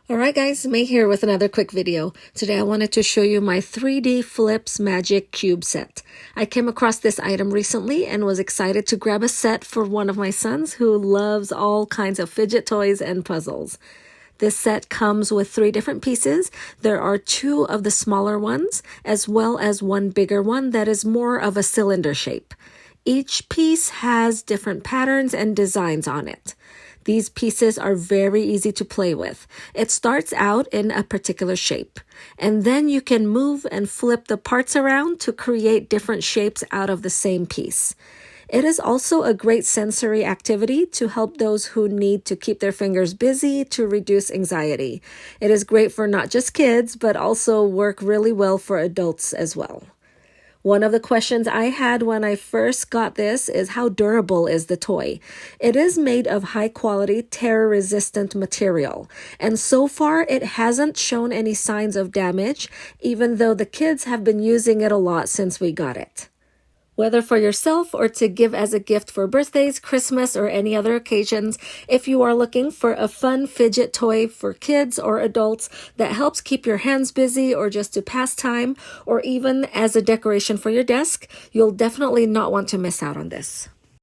Alright guys, May here with another quick video. Today I wanted to show you my 3D Flips Magic Cube set. I came across this item recently and was excited to grab a set for one of my sons who loves all kinds of fidget toys and puzzles. This set comes with 3 different pieces. There are 2 of the smaller ones, as well as one bigger one that is more of a cylinder shape. Each piece has different patterns and designs on it. These pieces are very easy to play with. It starts out in a particular shape, and then you can move and flip the parts around to create different shapes out of the same piece. It is also a great sensory activity to help those who need to keep their fingers busy to reduce anxiety. It is great for not just kids, but also work really well for adults as well. One of the questions I had when I first got this is how durable is the toy? It is made of high quality tear-resistant material, and so far it hasn't shown any signs of damage, even though the kids have been using it a lot since we got it. Whether for yourself or to give as a gift for birthdays, Christmas, or any other occasions, if you are looking for a fun fidget toy for kids or adults that helps keep your hands busy or just to pass time, or even as a decoration for your desk, you'll definitely not want to miss out on this.